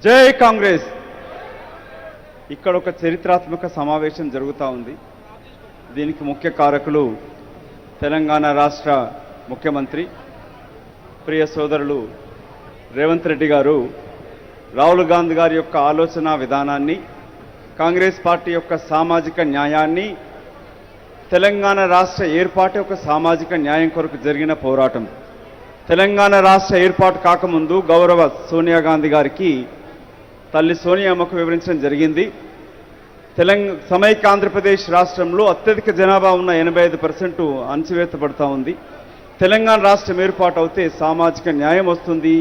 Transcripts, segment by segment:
జై కాంగ్రెస్. ఇక్కడ ఒక చరిత్రాత్మక సమావేశం జరుగుతూ ఉంది. దీనికి ముఖ్య కారకులు తెలంగాణ రాష్ట్ర ముఖ్యమంత్రి ప్రియ సోదరులు రేవంత్ రెడ్డి గారు రాహుల్ గాంధీ గారి యొక్క ఆలోచన విధానాన్ని, కాంగ్రెస్ పార్టీ యొక్క సామాజిక న్యాయాన్ని, తెలంగాణ రాష్ట్ర ఏర్పాటు ఒక సామాజిక న్యాయం కొరకు జరిగిన పోరాటం. తెలంగాణ రాష్ట్ర ఏర్పాటు కాకముందు గౌరవ సోనియా గాంధీ గారికి తల్లి సోనియామ్మకు వివరించడం జరిగింది. సమైక్య ఆంధ్రప్రదేశ్ రాష్ట్రంలో అత్యధిక జనాభా ఉన్న 85% అణచివేతపడుతూ ఉంది. తెలంగాణ రాష్ట్రం ఏర్పాటు అవుతే సామాజిక న్యాయం వస్తుంది,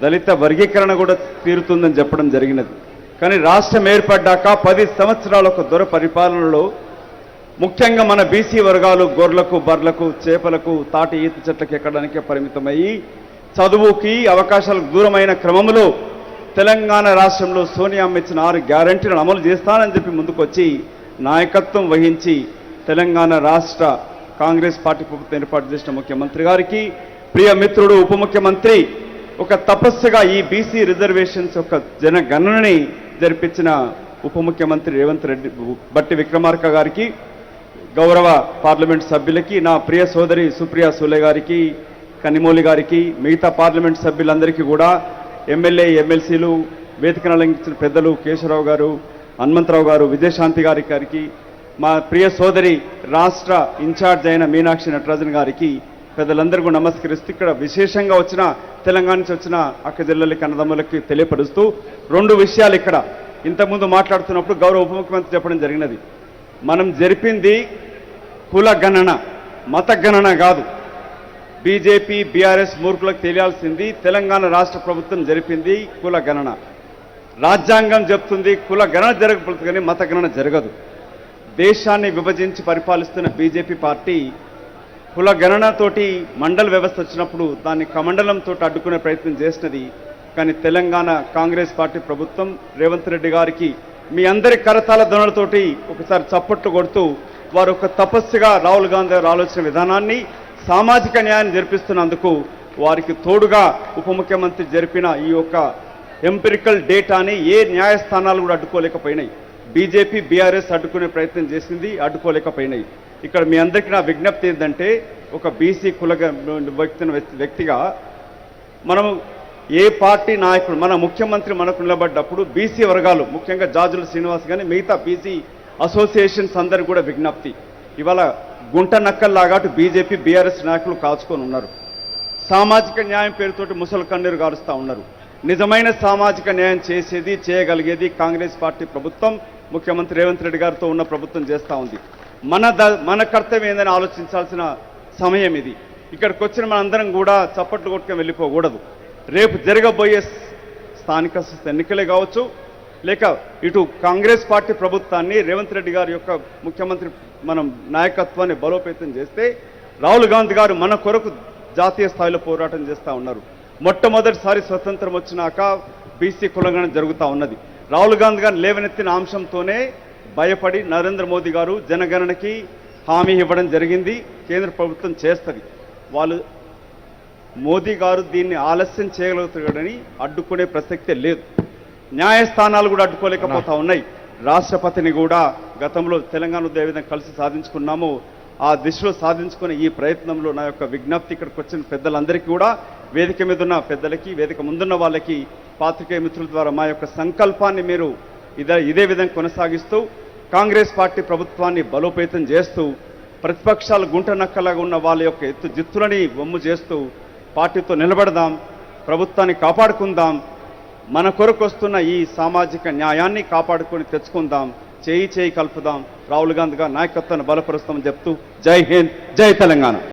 దళిత వర్గీకరణ కూడా తీరుతుందని చెప్పడం జరిగినది. కానీ రాష్ట్రం ఏర్పడ్డాక 10 సంవత్సరాల ఒక దొర పరిపాలనలో ముఖ్యంగా మన బీసీ వర్గాలు గొర్రెలకు, బర్లకు, చేపలకు, తాటి ఈత చెట్లకు ఎక్కడానికే పరిమితమయ్యి చదువుకి అవకాశాలకు దూరమైన క్రమంలో తెలంగాణ రాష్ట్రంలో సోనియామ్మ ఇచ్చిన 6 గ్యారంటీలను అమలు చేస్తానని చెప్పి ముందుకొచ్చి నాయకత్వం వహించి తెలంగాణ రాష్ట్ర కాంగ్రెస్ పార్టీ ప్రభుత్వం ఏర్పాటు చేసిన ముఖ్యమంత్రి గారికి, ప్రియ మిత్రుడు ఉప ముఖ్యమంత్రి ఒక తపస్సుగా ఈ బీసీ రిజర్వేషన్స్ యొక్క జనగణనని జరిపించిన ఉప ముఖ్యమంత్రి రేవంత్ రెడ్డి బట్టి విక్రమార్క గారికి, గౌరవ పార్లమెంట్ సభ్యులకి, నా ప్రియ సోదరి సుప్రియా సూలే గారికి, కనిమోలి గారికి, మిగతా పార్లమెంట్ సభ్యులందరికీ కూడా, ఎమ్మెల్యే ఎమ్మెల్సీలు, వేదికను అలంకరించిన పెద్దలు కేశవరావు గారు, హనుమంతరావు గారు, విజయశాంతి గారికి, మా ప్రియ సోదరి రాష్ట్ర ఇన్ఛార్జ్ అయిన మీనాక్షి నటరాజన్ గారికి, పెద్దలందరికీ నమస్కరిస్తూ ఇక్కడ విశేషంగా వచ్చిన తెలంగాణ నుంచి వచ్చిన అక్క జిల్లలకి, అన్నదమ్ములకి తెలియపరుస్తూ 2 విషయాలు ఇక్కడ ఇంతకుముందు మాట్లాడుతున్నప్పుడు గౌరవ ఉప ముఖ్యమంత్రి చెప్పడం జరిగినది. మనం జరిపింది కుల గణన, మత గణన కాదు. బీజేపీ బీఆర్ఎస్ మూర్ఖులకు తెలియాల్సింది తెలంగాణ రాష్ట్ర ప్రభుత్వం జరిపింది కుల గణన. రాజ్యాంగం చెప్తుంది కుల గణన జరగకపోతుంది, కానీ మత గణన జరగదు. దేశాన్ని విభజించి పరిపాలిస్తున్న బీజేపీ పార్టీ కుల గణనతోటి మండల వ్యవస్థ వచ్చినప్పుడు దాన్ని కమండలంతో అడ్డుకునే ప్రయత్నం చేసినది. కానీ తెలంగాణ కాంగ్రెస్ పార్టీ ప్రభుత్వం రేవంత్ రెడ్డి గారికి మీ అందరి కరతాల ధ్వనులతోటి ఒకసారి చప్పట్లు కొడుతూ వారు ఒక తపస్సుగా రాహుల్ గాంధీ గారి ఆలోచన విధానాన్ని, సామాజిక న్యాయాన్ని జరిపిస్తున్నందుకు వారికి తోడుగా ఉప ముఖ్యమంత్రి జరిపిన ఈ యొక్క ఎంపిరికల్ డేటాని ఏ న్యాయస్థానాలు కూడా అడ్డుకోలేకపోయినాయి. బీజేపీ బీఆర్ఎస్ అడ్డుకునే ప్రయత్నం చేసింది, అడ్డుకోలేకపోయినాయి. ఇక్కడ మీ అందరికీ నా విజ్ఞప్తి ఏంటంటే, ఒక బీసీ కుల వ్యక్తిగా మనము ఏ పార్టీ నాయకుడు, మన ముఖ్యమంత్రి మనకు నిలబడ్డప్పుడు బీసీ వర్గాలు, ముఖ్యంగా జాజుల శ్రీనివాస్ కానీ మిగతా బీసీ అసోసియేషన్స్ అందరికీ కూడా విజ్ఞప్తి, ఇవాళ గుంట నక్కల్లాగా బీజేపీ బీఆర్ఎస్ నాయకులు కాచుకొని ఉన్నారు. సామాజిక న్యాయం పేరుతోటి ముసలి కన్నీరు గారుస్తూ ఉన్నారు. నిజమైన సామాజిక న్యాయం చేసేది, చేయగలిగేది కాంగ్రెస్ పార్టీ ప్రభుత్వం, ముఖ్యమంత్రి రేవంత్ రెడ్డి గారితో ఉన్న ప్రభుత్వం చేస్తూ ఉంది. మన కర్తవ్యం ఏందని ఆలోచించాల్సిన సమయం ఇది. ఇక్కడికి వచ్చిన మనందరం కూడా చప్పట్లు కొట్టుకొని వెళ్ళిపోకూడదు. రేపు జరగబోయే స్థానిక ఎన్నికలే కావచ్చు, లేక ఇటు కాంగ్రెస్ పార్టీ ప్రభుత్వాన్ని, రేవంత్ రెడ్డి గారి యొక్క ముఖ్యమంత్రి మనం నాయకత్వాన్ని బలోపేతం చేస్తే, రాహుల్ గాంధీ గారు మన కొరకు జాతీయ స్థాయిలో పోరాటం చేస్తూ ఉన్నారు. మొట్టమొదటిసారి స్వతంత్రం వచ్చినాక బీసీ కులగణన జరుగుతూ ఉన్నది. రాహుల్ గాంధీ గారు లేవనెత్తిన అంశంతోనే భయపడి నరేంద్ర మోదీ గారు జనగణనకి హామీ ఇవ్వడం జరిగింది. కేంద్ర ప్రభుత్వం చేస్తుంది. వాళ్ళు మోదీ గారు దీన్ని ఆలస్యం చేయగలుగుతాడని అడ్డుకునే ప్రసక్తే లేదు. న్యాయస్థానాలు కూడా అడ్డుకోలేకపోతా ఉన్నాయి. రాష్ట్రపతిని కూడా గతంలో తెలంగాణ ఏ విధంగా కలిసి సాధించుకున్నామో ఆ దిశలో సాధించుకునే ఈ ప్రయత్నంలో నా యొక్క విజ్ఞప్తి ఇక్కడికి వచ్చిన పెద్దలందరికీ కూడా, వేదిక మీద ఉన్న పెద్దలకి, వేదిక ముందున్న వాళ్ళకి, పాత్రికేయ మిత్రుల ద్వారా మా యొక్క సంకల్పాన్ని మీరు ఇదే విధంగా కొనసాగిస్తూ కాంగ్రెస్ పార్టీ ప్రభుత్వాన్ని బలోపేతం చేస్తూ, ప్రతిపక్షాలు గుంట నక్కలాగా ఉన్న వాళ్ళ యొక్క జిత్తులని వమ్ము చేస్తూ పార్టీతో నిలబడదాం, ప్రభుత్వాన్ని కాపాడుకుందాం, మన కొరకు వస్తున్న ఈ సామాజిక న్యాయాన్ని కాపాడుకొని తెచ్చుకుందాం, చేయి కలుపుదాం, రాహుల్ గాంధీ గారి నాయకత్వాన్ని బలపరుస్తామని చెప్తూ జై హింద్, జై తెలంగాణ.